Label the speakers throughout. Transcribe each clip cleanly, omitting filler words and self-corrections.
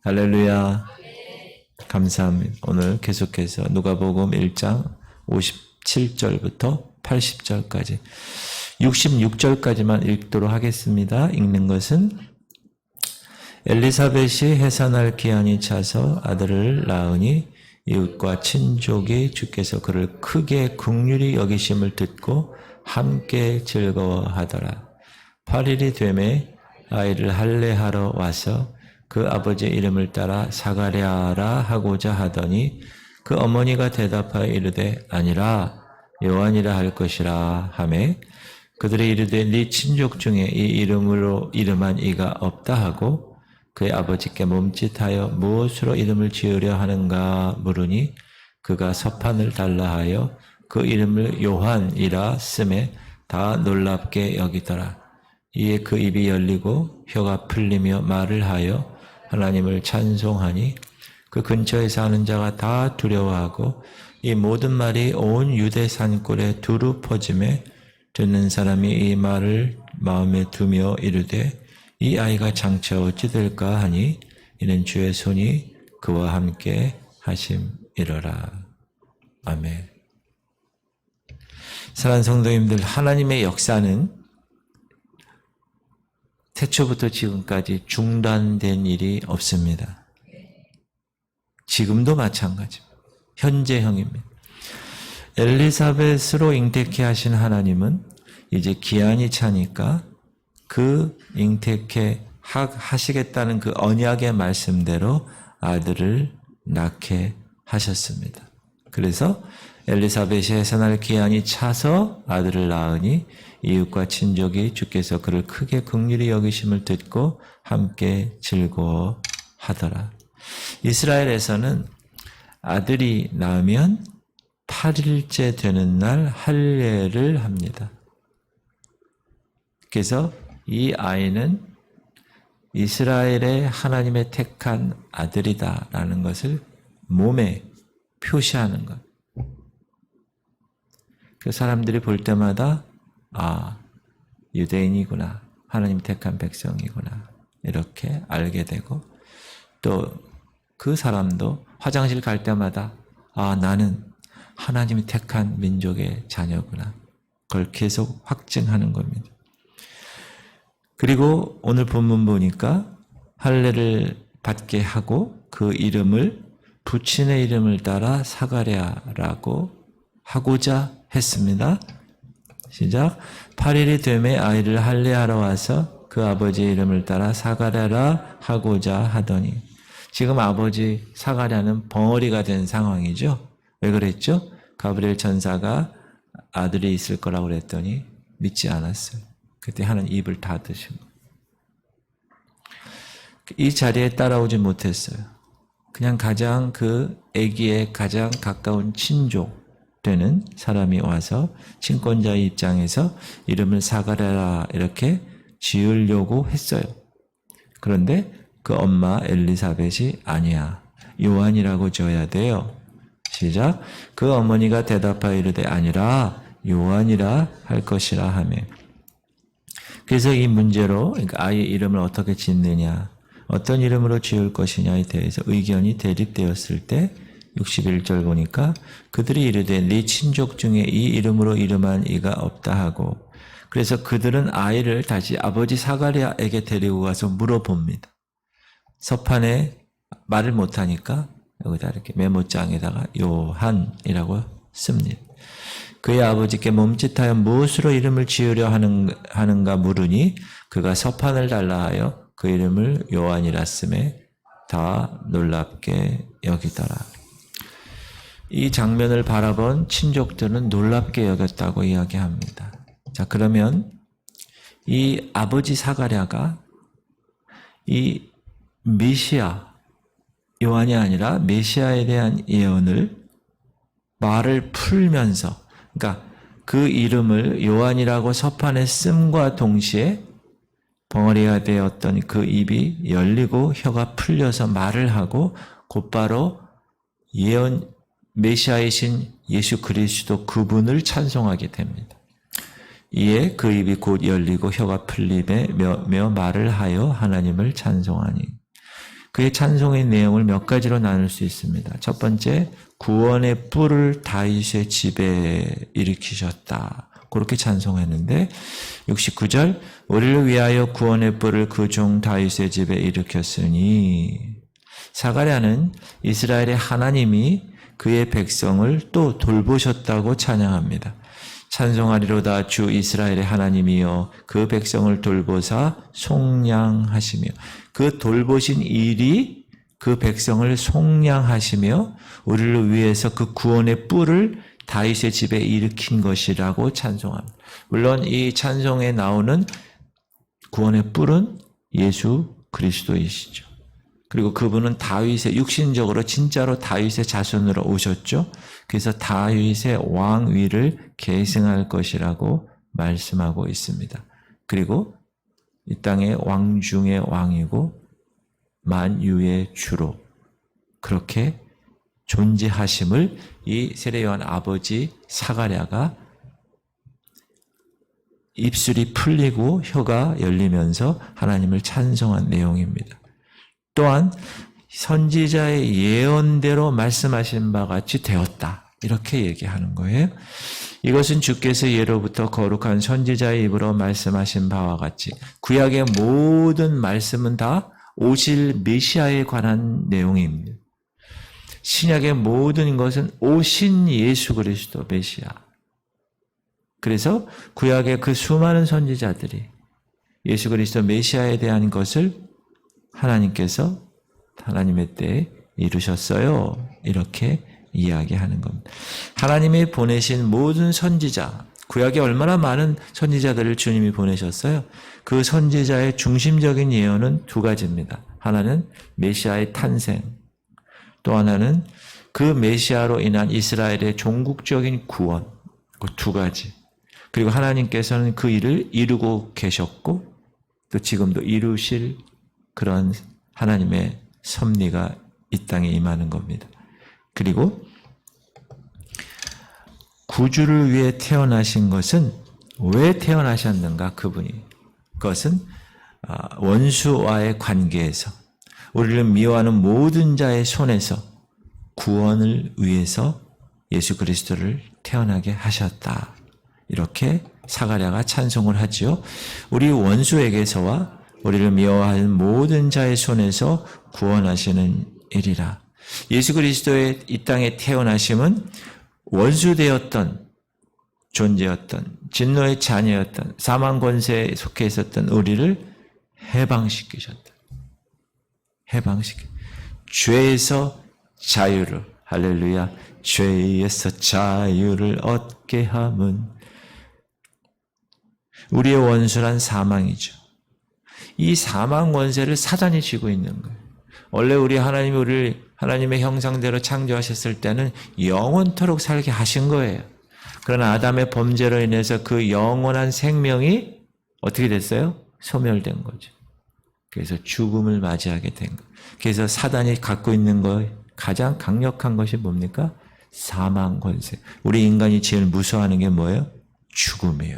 Speaker 1: 할렐루야. 감사합니다. 오늘 계속해서 누가복음 1장 57절부터 80절까지 66절까지만 읽도록 하겠습니다. 읽는 것은 엘리사벳이 해산할 기한이 차서 아들을 낳으니 이웃과 친족이 주께서 그를 크게 긍휼히 여기심을 듣고 함께 즐거워하더라. 8일이 되매 아이를 할례하러 와서 그 아버지의 이름을 따라 사가랴라 하고자 하더니 그 어머니가 대답하여 이르되 아니라 요한이라 할 것이라 하매 그들이 이르되 네 친족 중에 이 이름으로 이름한 이가 없다 하고 그의 아버지께 몸짓하여 무엇으로 이름을 지으려 하는가 물으니 그가 서판을 달라 하여 그 이름을 요한이라 쓰매 다 놀랍게 여기더라. 이에 그 입이 열리고 혀가 풀리며 말을 하여 하나님을 찬송하니 그 근처에 사는 자가 다 두려워하고 이 모든 말이 온 유대 산골에 두루 퍼짐에 듣는 사람이 이 말을 마음에 두며 이르되 이 아이가 장차 어찌 될까 하니 이는 주의 손이 그와 함께 하심이로라. 아멘. 사랑하는 성도님들, 하나님의 역사는 태초부터 지금까지 중단된 일이 없습니다. 지금도 마찬가지입니다. 현재형입니다. 엘리사벳으로 잉태케 하신 하나님은 이제 기한이 차니까 그 잉태케 하시겠다는 그 언약의 말씀대로 아들을 낳게 하셨습니다. 그래서 엘리사벳이 해산할 기한이 차서 아들을 낳으니 이웃과 친족이 주께서 그를 크게 긍휼히 여기심을 듣고 함께 즐거워하더라. 이스라엘에서는 아들이 낳으면 8일째 되는 날 할례를 합니다. 그래서 이 아이는 이스라엘의 하나님의 택한 아들이다라는 것을 몸에 표시하는 것. 그 사람들이 볼 때마다 유대인이구나, 하나님 택한 백성이구나 이렇게 알게 되고 또 그 사람도 화장실 갈 때마다 나는 하나님이 택한 민족의 자녀구나 그걸 계속 확증하는 겁니다. 그리고 오늘 본문 보니까 할례를 받게 하고 그 이름을 부친의 이름을 따라 사가랴라고 하고자 했습니다. 시작. 8일이 되매 아이를 할례하러 와서 그 아버지의 이름을 따라 사가랴라 하고자 하더니 지금 아버지 사가랴는 벙어리가 된 상황이죠. 왜 그랬죠? 가브리엘 천사가 아들이 있을 거라고 그랬더니 믿지 않았어요. 그때 하나님 입을 닫으신 거예요. 이 자리에 따라오지 못했어요. 그냥 가장 그 아기의 가장 가까운 친족 되는 사람이 와서 친권자의 입장에서 이름을 사가랴라 이렇게 지으려고 했어요. 그런데 그 엄마 엘리사벳이 아니야. 요한이라고 지어야 돼요. 시작. 그 어머니가 대답하여 이르되 아니라 요한이라 할 것이라 하며 그래서 이 문제로 그러니까 아이의 이름을 어떻게 짓느냐 어떤 이름으로 지을 것이냐에 대해서 의견이 대립되었을 때 61절 보니까 그들이 이르되 네 친족 중에 이 이름으로 이름한 이가 없다 하고 그래서 그들은 아이를 다시 아버지 사가랴에게 데리고 가서 물어봅니다. 서판에 말을 못하니까 여기다 이렇게 메모장에다가 요한이라고 씁니다. 그의 아버지께 몸짓하여 무엇으로 이름을 지으려 하는가 물으니 그가 서판을 달라 하여 그 이름을 요한이라 쓰매 다 놀랍게 여기더라. 이 장면을 바라본 친족들은 놀랍게 여겼다고 이야기합니다. 자, 그러면 이 아버지 사가랴가 이 메시아, 요한이 아니라 메시아에 대한 예언을 말을 풀면서 그러니까 그 이름을 요한이라고 서판에 씀과 동시에 벙어리가 되었던 그 입이 열리고 혀가 풀려서 말을 하고 곧바로 예언 메시아이신 예수 그리스도 그분을 찬송하게 됩니다. 이에 그 입이 곧 열리고 혀가 풀리며 말을 하여 하나님을 찬송하니 그의 찬송의 내용을 몇 가지로 나눌 수 있습니다. 첫 번째, 구원의 뿔을 다윗의 집에 일으키셨다. 그렇게 찬송했는데 69절 우리를 위하여 구원의 뿔을 그 종 다윗의 집에 일으켰으니 사가랴는 이스라엘의 하나님이 그의 백성을 또 돌보셨다고 찬양합니다. 찬송하리로다 주 이스라엘의 하나님이여 그 백성을 돌보사 속량하시며 그 돌보신 일이 그 백성을 속량하시며 우리를 위해서 그 구원의 뿔을 다윗의 집에 일으킨 것이라고 찬송합니다. 물론 이 찬송에 나오는 구원의 뿔은 예수 그리스도이시죠. 그리고 그분은 다윗의 육신적으로 진짜로 다윗의 자손으로 오셨죠. 그래서 다윗의 왕위를 계승할 것이라고 말씀하고 있습니다. 그리고 이 땅의 왕 중의 왕이고 만유의 주로 그렇게 존재하심을 이 세례요한 아버지 사가랴가 입술이 풀리고 혀가 열리면서 하나님을 찬송한 내용입니다. 또한 선지자의 예언대로 말씀하신 바 같이 되었다. 이렇게 얘기하는 거예요. 이것은 주께서 예로부터 거룩한 선지자의 입으로 말씀하신 바와 같이 구약의 모든 말씀은 다 오실 메시아에 관한 내용입니다. 신약의 모든 것은 오신 예수 그리스도 메시아. 그래서 구약의 그 수많은 선지자들이 예수 그리스도 메시아에 대한 것을 하나님께서 하나님의 때에 이루셨어요. 이렇게 이야기하는 겁니다. 하나님이 보내신 모든 선지자, 구약에 얼마나 많은 선지자들을 주님이 보내셨어요. 그 선지자의 중심적인 예언은 두 가지입니다. 하나는 메시아의 탄생, 또 하나는 그 메시아로 인한 이스라엘의 종국적인 구원, 그 두 가지. 그리고 하나님께서는 그 일을 이루고 계셨고 또 지금도 이루실 그런 하나님의 섭리가 이 땅에 임하는 겁니다. 그리고 구주를 위해 태어나신 것은 왜 태어나셨는가? 그분이. 그것은 원수와의 관계에서 우리를 미워하는 모든 자의 손에서 구원을 위해서 예수 그리스도를 태어나게 하셨다. 이렇게 사가랴가 찬송을 하지요. 우리 원수에게서와 우리를 미워하는 모든 자의 손에서 구원하시는 일이라. 예수 그리스도의 이 땅에 태어나심은 원수되었던 존재였던 진노의 자녀였던 사망 권세에 속해 있었던 우리를 해방시키셨다. 죄에서 자유를 할렐루야 죄에서 자유를 얻게 함은 우리의 원수란 사망이죠. 이 사망 권세를 사단이 쥐고 있는 거예요. 원래 우리 하나님이 우리를 하나님의 형상대로 창조하셨을 때는 영원토록 살게 하신 거예요. 그러나 아담의 범죄로 인해서 그 영원한 생명이 어떻게 됐어요? 소멸된 거죠. 그래서 죽음을 맞이하게 된 거예요. 그래서 사단이 갖고 있는 거 가장 강력한 것이 뭡니까? 사망 권세. 우리 인간이 제일 무서워하는 게 뭐예요? 죽음이에요.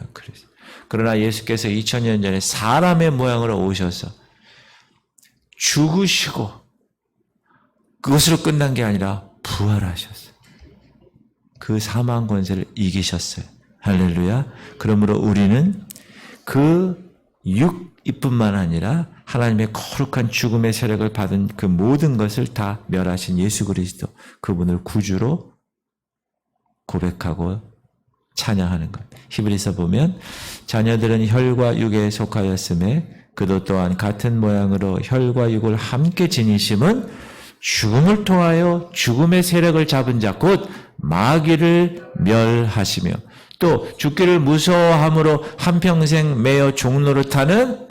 Speaker 1: 그러나 예수께서 2000년 전에 사람의 모양으로 오셔서 죽으시고 그것으로 끝난 게 아니라 부활하셨어요. 그 사망 권세를 이기셨어요. 할렐루야. 그러므로 우리는 그 육이뿐만 아니라 하나님의 거룩한 죽음의 세력을 받은 그 모든 것을 다 멸하신 예수 그리스도 그분을 구주로 고백하고 찬양하는 것. 히브리서 보면 자녀들은 혈과 육에 속하였음에 그도 또한 같은 모양으로 혈과 육을 함께 지니심은 죽음을 통하여 죽음의 세력을 잡은 자 곧 마귀를 멸하시며 또 죽기를 무서워함으로 한평생 매여 종노릇하는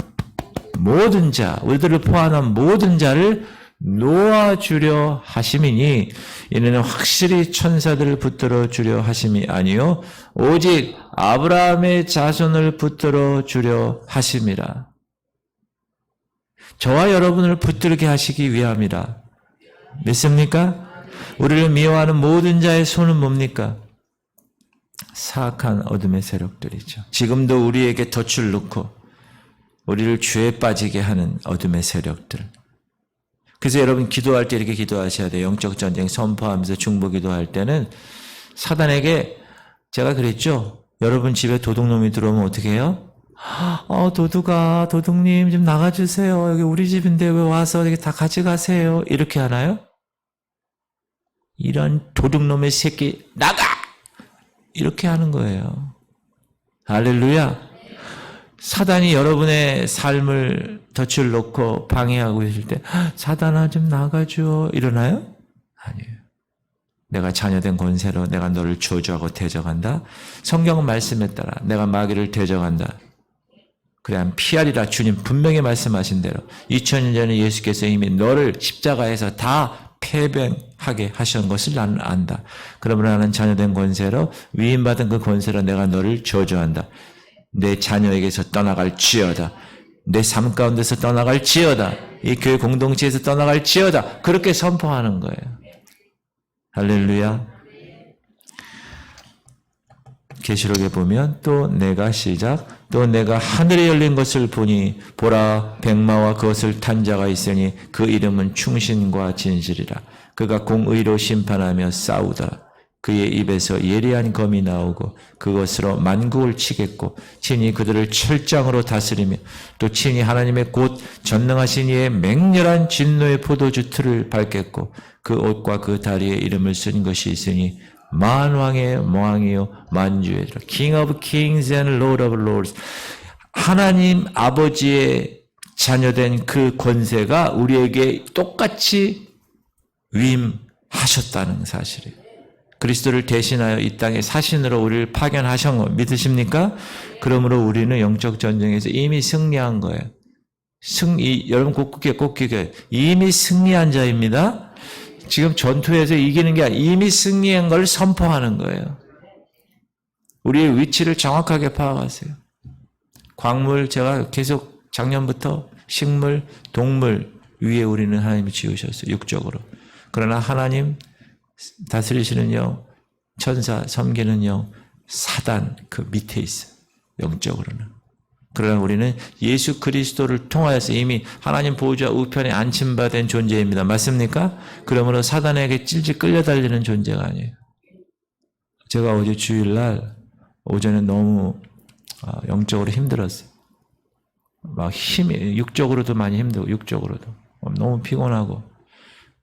Speaker 1: 모든 자, 우리들을 포함한 모든 자를 놓아주려 하심이니 이는 확실히 천사들을 붙들어 주려 하심이 아니요 오직 아브라함의 자손을 붙들어 주려 하심이라. 저와 여러분을 붙들게 하시기 위함이라. 믿습니까? 우리를 미워하는 모든 자의 손은 뭡니까? 사악한 어둠의 세력들이죠. 지금도 우리에게 덫을 놓고 우리를 죄에 빠지게 하는 어둠의 세력들. 그래서 여러분 기도할 때 이렇게 기도하셔야 돼요. 영적 전쟁 선포하면서 중보 기도할 때는 사단에게 제가 그랬죠. 여러분 집에 도둑놈이 들어오면 어떻게 해요? 도둑님 좀 나가주세요. 여기 우리 집인데 왜 와서 이렇게 다 가져가세요. 이렇게 하나요? 이런 도둑놈의 새끼 나가! 이렇게 하는 거예요. 할렐루야. 사단이 여러분의 삶을 덫을 놓고 방해하고 있을 때 사단아 좀 나가줘 이러나요? 아니에요. 내가 자녀된 권세로 내가 너를 저주하고 대적한다. 성경은 말씀에 따라 내가 마귀를 대적한다. 그래야 피하리라. 주님 분명히 말씀하신 대로 2000년 전에 예수께서 이미 너를 십자가에서 다 패배하게 하신 것을 나는 안다. 그러므로 나는 자녀된 권세로 위임받은 그 권세로 내가 너를 저주한다. 내 자녀에게서 떠나갈지어다. 내 삶 가운데서 떠나갈지어다. 이 교회 공동체에서 떠나갈지어다. 그렇게 선포하는 거예요. 할렐루야. 계시록에 보면 또 내가 하늘에 열린 것을 보니 보라 백마와 그것을 탄 자가 있으니 그 이름은 충신과 진실이라. 그가 공의로 심판하며 싸우더라. 그의 입에서 예리한 검이 나오고 그것으로 만국을 치겠고 친히 그들을 철장으로 다스리며 또 친히 하나님의 곧 전능하신 이의 맹렬한 진노의 포도주 틀을 밟겠고 그 옷과 그 다리에 이름을 쓴 것이 있으니 만왕의 왕이요 만주의 King of Kings and Lord of Lords. 하나님 아버지의 자녀된 그 권세가 우리에게 똑같이 위임하셨다는 사실이에요. 그리스도를 대신하여 이 땅에 사신으로 우리를 파견하신 거 믿으십니까? 그러므로 우리는 영적 전쟁에서 이미 승리한 거예요. 여러분 꼭 기억해. 이미 승리한 자입니다. 지금 전투에서 이기는 게 아니라 이미 승리한 걸 선포하는 거예요. 우리의 위치를 정확하게 파악하세요. 광물 제가 계속 작년부터 식물, 동물 위에 우리는 하나님이 지으셨어요. 육적으로. 그러나 하나님 다스리시는 영, 천사 섬기는 영, 사단 그 밑에 있어요. 영적으로는. 그러나 우리는 예수 그리스도를 통하여서 이미 하나님 보호자 우편에 안침받은 존재입니다. 맞습니까? 그러므로 사단에게 찔찔 끌려달리는 존재가 아니에요. 제가 어제 주일날 오전에 너무 영적으로 힘들었어요. 막 육적으로도 많이 힘들고 육적으로도 너무 피곤하고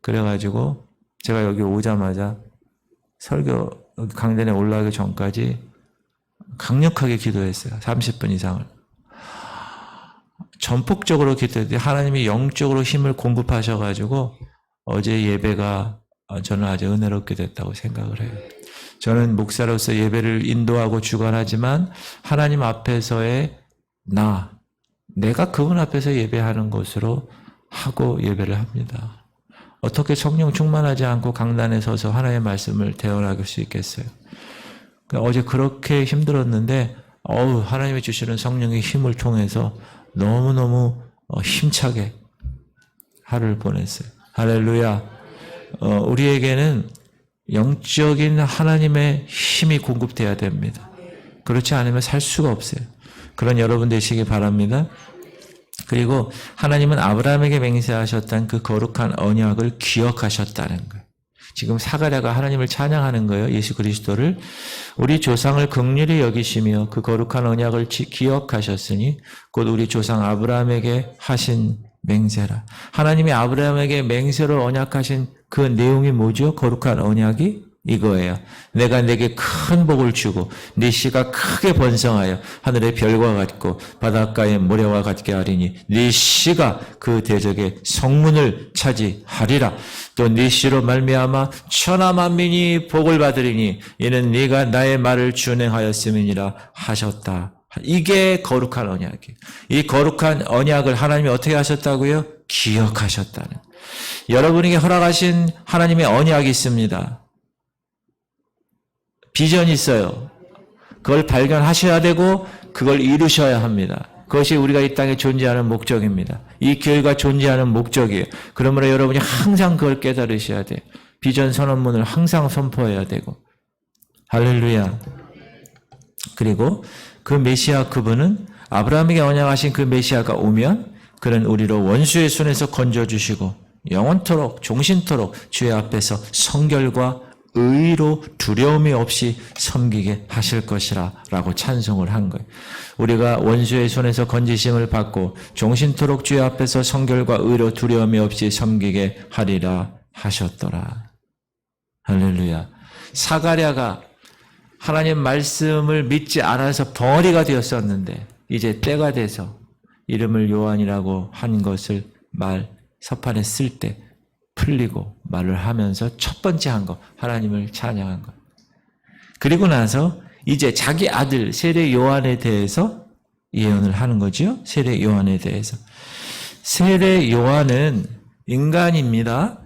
Speaker 1: 그래가지고 제가 여기 오자마자 설교 강단에 올라가기 전까지 강력하게 기도했어요. 30분 이상을. 전폭적으로 기도했더니 하나님이 영적으로 힘을 공급하셔가지고 어제 예배가 저는 아주 은혜롭게 됐다고 생각을 해요. 저는 목사로서 예배를 인도하고 주관하지만 하나님 앞에서의 내가 그분 앞에서 예배하는 것으로 하고 예배를 합니다. 어떻게 성령 충만하지 않고 강단에 서서 하나님의 말씀을 대언할 수 있겠어요? 어제 그렇게 힘들었는데 하나님이 주시는 성령의 힘을 통해서 너무너무 힘차게 하루를 보냈어요. 할렐루야. 우리에게는 영적인 하나님의 힘이 공급돼야 됩니다. 그렇지 않으면 살 수가 없어요. 그런 여러분 되시기 바랍니다. 그리고 하나님은 아브라함에게 맹세하셨던 그 거룩한 언약을 기억하셨다는 거예요. 지금 사가랴가 하나님을 찬양하는 거예요. 예수 그리스도를. 우리 조상을 긍휼히 여기시며 그 거룩한 언약을 기억하셨으니 곧 우리 조상 아브라함에게 하신 맹세라. 하나님이 아브라함에게 맹세로 언약하신 그 내용이 뭐죠? 거룩한 언약이 이거예요. 내가 내게 큰 복을 주고 네 씨가 크게 번성하여 하늘의 별과 같고 바닷가의 모래와 같게 하리니 네 씨가 그 대적의 성문을 차지하리라. 또 네 씨로 말미암아 천하 만민이 복을 받으리니 이는 네가 나의 말을 준행하였음이니라 하셨다. 이게 거룩한 언약이에요. 이 거룩한 언약을 하나님이 어떻게 하셨다고요? 기억하셨다는. 여러분에게 허락하신 하나님의 언약이 있습니다. 비전이 있어요. 그걸 발견하셔야 되고 그걸 이루셔야 합니다. 그것이 우리가 이 땅에 존재하는 목적입니다. 이 교회가 존재하는 목적이에요. 그러므로 여러분이 항상 그걸 깨달으셔야 돼요. 비전 선언문을 항상 선포해야 되고. 할렐루야. 그리고 그 메시아 그분은 아브라함에게 언약하신 그 메시아가 오면 그는 우리로 원수의 손에서 건져주시고 영원토록 종신토록 주의 앞에서 성결과 의로 두려움이 없이 섬기게 하실 것이라 라고 찬송을 한 거예요. 우리가 원수의 손에서 건지심을 받고 종신토록 주의 앞에서 성결과 의로 두려움이 없이 섬기게 하리라 하셨더라. 할렐루야. 사가랴가 하나님 말씀을 믿지 않아서 벙어리가 되었었는데 이제 때가 돼서 이름을 요한이라고 한 것을 서판에 쓸 때 풀리고 말을 하면서 첫 번째 한 거, 하나님을 찬양한 것. 그리고 나서 이제 자기 아들 세례 요한에 대해서 예언을 하는 거죠. 세례 요한에 대해서. 세례 요한은 인간입니다.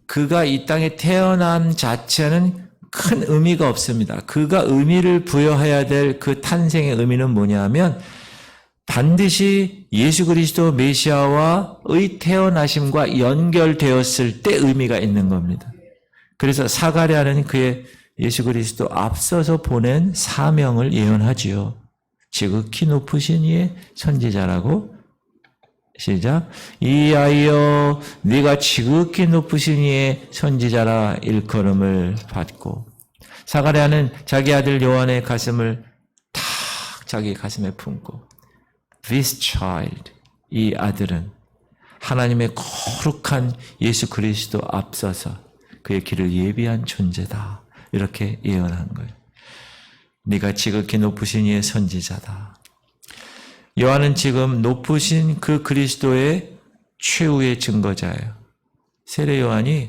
Speaker 1: 그가 이 땅에 태어난 자체는 큰 의미가 없습니다. 그가 의미를 부여해야 될 그 탄생의 의미는 뭐냐면 반드시 예수 그리스도 메시아와의 태어나심과 연결되었을 때 의미가 있는 겁니다. 그래서 사가랴는 그의 예수 그리스도 앞서서 보낸 사명을 예언하지요. 지극히 높으신 이의 선지자라고. 시작. 이 아이여 네가 지극히 높으신 이의 선지자라 일컬음을 받고. 사가랴는 자기 아들 요한의 가슴을 탁 자기 가슴에 품고 This child, 이 아들은 하나님의 거룩한 예수 그리스도 앞서서 그의 길을 예비한 존재다. 이렇게 예언한 거예요. 네가 지극히 높으신 이의 선지자다. 요한은 지금 높으신 그 그리스도의 최후의 증거자예요. 세례 요한이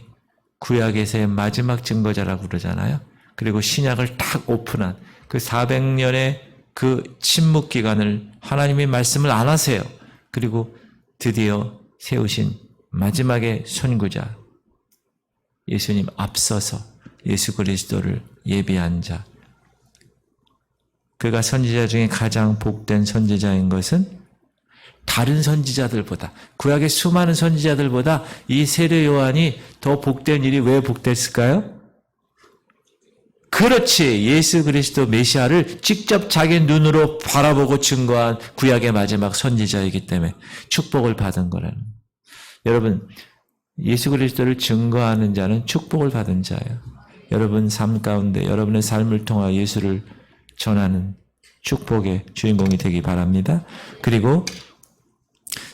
Speaker 1: 구약에서의 마지막 증거자라고 그러잖아요. 그리고 신약을 딱 오픈한 그 400년의 그 침묵 기간을 하나님의 말씀을 안 하세요. 그리고 드디어 세우신 마지막의 선구자 예수님 앞서서 예수 그리스도를 예비한 자. 그가 선지자 중에 가장 복된 선지자인 것은 다른 선지자들보다, 구약의 수많은 선지자들보다 이 세례 요한이 더 복된 일이 왜 복됐을까요? 그렇지. 예수 그리스도 메시아를 직접 자기 눈으로 바라보고 증거한 구약의 마지막 선지자이기 때문에 축복을 받은 거라는. 여러분, 예수 그리스도를 증거하는 자는 축복을 받은 자예요. 여러분 삶 가운데 여러분의 삶을 통하 예수를 전하는 축복의 주인공이 되기 바랍니다. 그리고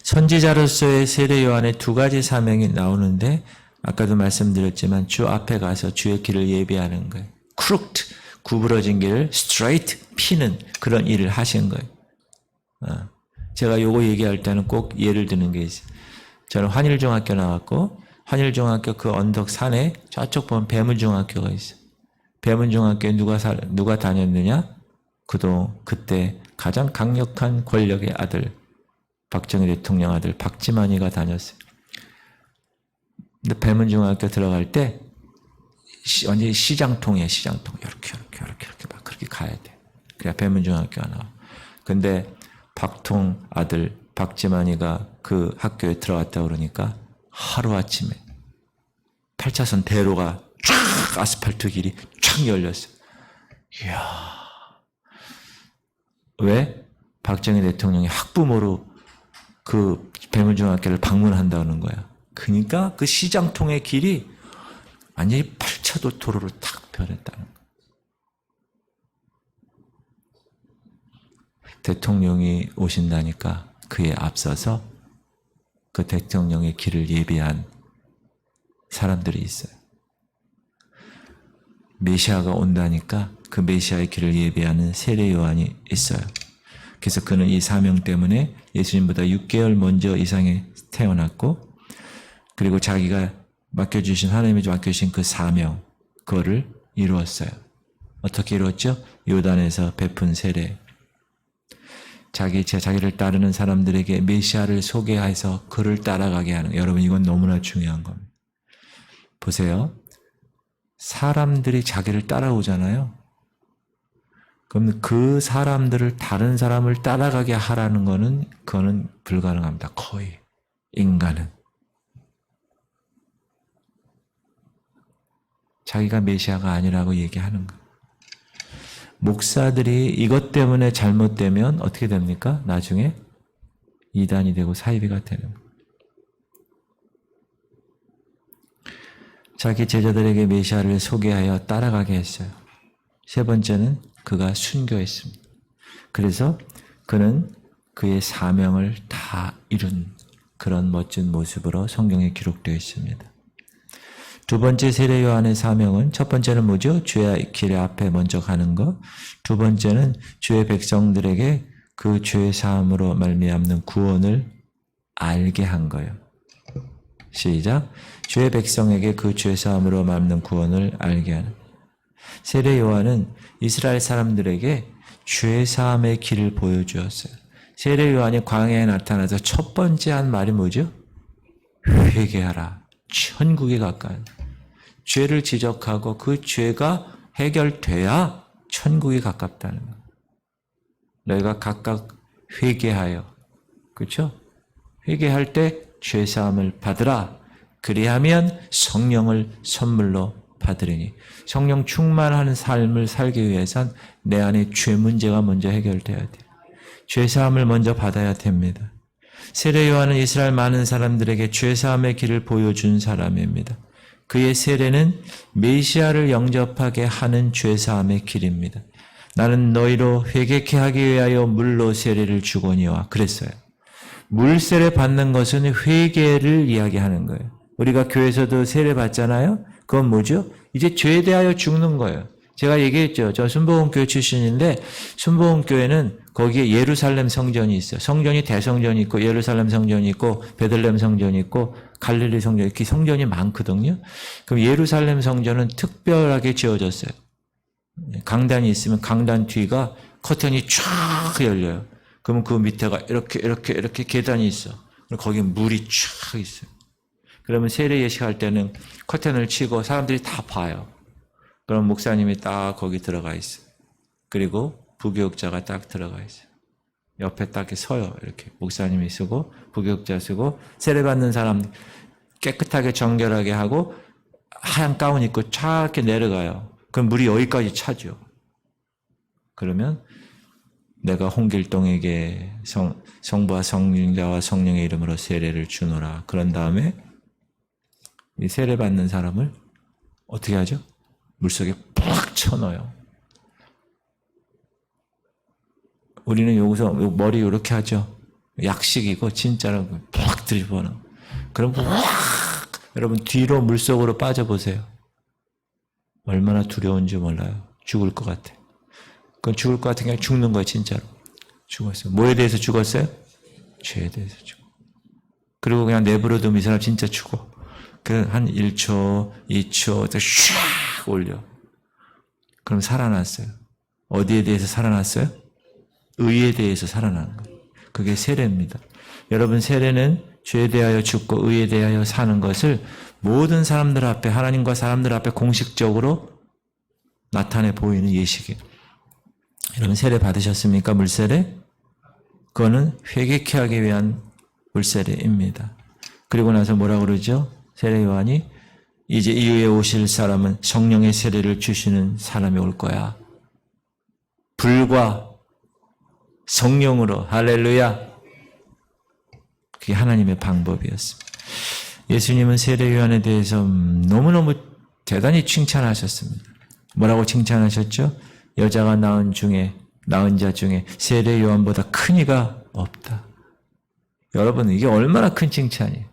Speaker 1: 선지자로서의 세례 요한의 두 가지 사명이 나오는데 아까도 말씀드렸지만 주 앞에 가서 주의 길을 예비하는 거예요. crooked, 구부러진 길을 straight, 피는 그런 일을 하신 거예요. 제가 요거 얘기할 때는 꼭 예를 드는 게 있어요. 저는 환일중학교 나왔고 환일중학교 그 언덕 산에 저쪽 보면 배문중학교가 있어요. 배문중학교에 누가 다녔느냐? 그때 가장 강력한 권력의 아들, 박정희 대통령 아들 박지만이가 다녔어요. 근데 배문중학교 들어갈 때 완전히 시장통이에요. 시장통. 이렇게 막 그렇게 가야 돼. 그래야 배문중학교가 나와. 근데 박통 아들 박지만이가 그 학교에 들어갔다 그러니까 하루아침에 8차선 대로가 쫙 아스팔트 길이 쫙 열렸어요. 이야. 왜? 박정희 대통령이 학부모로 그 배문중학교를 방문한다는 거야. 그러니까 그 시장통의 길이 완전히 8차도 도로로 탁 변했다는 거야. 대통령이 오신다니까 그에 앞서서 그 대통령의 길을 예비한 사람들이 있어요. 메시아가 온다니까 그 메시아의 길을 예비하는 세례 요한이 있어요. 그래서 그는 이 사명 때문에 예수님보다 6개월 먼저 이 세상에 태어났고 그리고 자기가 하나님이 맡겨주신 그 사명 그거를 이루었어요. 어떻게 이루었죠? 요단에서 베푼 세례. 자기를 따르는 사람들에게 메시아를 소개해서 그를 따라가게 하는 거예요. 여러분 이건 너무나 중요한 겁니다. 보세요. 사람들이 자기를 따라오잖아요. 그럼 그 사람들을 다른 사람을 따라가게 하라는 거는 그거는 불가능합니다. 거의 인간은. 자기가 메시아가 아니라고 얘기하는 거예요. 목사들이 이것 때문에 잘못되면 어떻게 됩니까? 나중에 이단이 되고 사이비가 되는 거예요. 자기 제자들에게 메시아를 소개하여 따라가게 했어요. 세 번째는 그가 순교했습니다. 그래서 그는 그의 사명을 다 이룬 그런 멋진 모습으로 성경에 기록되어 있습니다. 두 번째 세례 요한의 사명은 첫 번째는 뭐죠? 주의 길 앞에 먼저 가는 것. 두 번째는 주의 백성들에게 그 죄 사함으로 말미암는 구원을 알게 한 거예요. 시작. 주의 백성에게 그 죄 사함으로 말미암는 구원을 알게 하는. 세례 요한은 이스라엘 사람들에게 죄 사함의 길을 보여주었어요. 세례 요한이 광야에 나타나서 첫 번째 한 말이 뭐죠? 회개하라. 천국에 가까이. 죄를 지적하고 그 죄가 해결돼야 천국이 가깝다는 거예요. 너희가 각각 회개하여, 그렇죠? 회개할 때 죄사함을 받으라. 그리하면 성령을 선물로 받으리니. 성령 충만한 삶을 살기 위해선 내 안에 죄 문제가 먼저 해결돼야 돼요. 죄사함을 먼저 받아야 됩니다. 세례 요한은 이스라엘 많은 사람들에게 죄사함의 길을 보여준 사람입니다. 그의 세례는 메시아를 영접하게 하는 죄사함의 길입니다. 나는 너희로 회개케 하기 위하여 물로 세례를 주거니와 그랬어요. 물 세례 받는 것은 회개를 이야기하는 거예요. 우리가 교회에서도 세례 받잖아요. 그건 뭐죠? 이제 죄에 대하여 죽는 거예요. 제가 얘기했죠. 저 순복음교회 출신인데 순복음교회는 거기에 예루살렘 성전이 있어요. 성전이 대성전이 있고 예루살렘 성전이 있고 베들레헴 성전이 있고 갈릴리 성전 이렇게 성전이 많거든요. 그럼 예루살렘 성전은 특별하게 지어졌어요. 강단이 있으면 강단 뒤가 커튼이 쫙 열려요. 그러면 그 밑에가 이렇게 계단이 있어. 거기 물이 쫙 있어요. 그러면 세례 예식할 때는 커튼을 치고 사람들이 다 봐요. 그럼 목사님이 딱 거기 들어가 있어요. 그리고 부교육자가 딱 들어가 있어요. 옆에 딱 이렇게 서요. 이렇게 목사님이 쓰고 부교육자 쓰고 세례 받는 사람 깨끗하게 정결하게 하고 하얀 가운 입고 쫙 이렇게 내려가요. 그럼 물이 여기까지 차죠. 그러면 내가 홍길동에게 성부와 성자와 성령의 이름으로 세례를 주노라. 그런 다음에 이 세례 받는 사람을 어떻게 하죠? 물속에 팍 쳐넣어요. 우리는 여기서 머리 이렇게 하죠. 약식이고 진짜로 팍 들이부어요. 그럼 확 여러분 뒤로 물속으로 빠져보세요. 얼마나 두려운지 몰라요. 죽을 것 같아. 그건 죽을 것 같은 게 죽는 거예요. 진짜로. 죽었어요. 뭐에 대해서 죽었어요? 죄에 대해서 죽어. 그리고 그냥 내버려두면 이 사람 진짜 죽어. 한 1초, 2초, 샥 올려. 그럼 살아났어요. 어디에 대해서 살아났어요? 의에 대해서 살아나는 거예요. 그게 세례입니다. 여러분 세례는 죄에 대하여 죽고 의에 대하여 사는 것을 모든 사람들 앞에 하나님과 사람들 앞에 공식적으로 나타내 보이는 예식이에요. 여러분 세례 받으셨습니까? 물세례? 그거는 회개케 하기 위한 물세례입니다. 그리고 나서 뭐라 그러죠? 세례 요한이 이제 이후에 오실 사람은 성령의 세례를 주시는 사람이 올 거야. 불과 성령으로 할렐루야. 그게 하나님의 방법이었습니다. 예수님은 세례 요한에 대해서 너무너무 대단히 칭찬하셨습니다. 뭐라고 칭찬하셨죠? 여자가 낳은 자 중에 세례 요한보다 큰 이가 없다. 여러분 이게 얼마나 큰 칭찬이에요.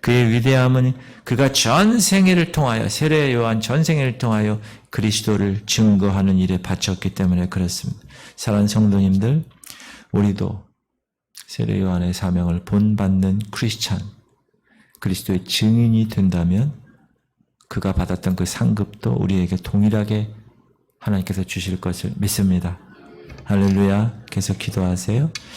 Speaker 1: 그의 위대함은 그가 전생애를 통하여 세례 요한 전생애를 통하여 그리스도를 증거하는 일에 바쳤기 때문에 그렇습니다. 사랑하는 성도님들, 우리도 세례 요한의 사명을 본받는 크리스찬, 그리스도의 증인이 된다면 그가 받았던 그 상급도 우리에게 동일하게 하나님께서 주실 것을 믿습니다. 할렐루야. 계속 기도하세요.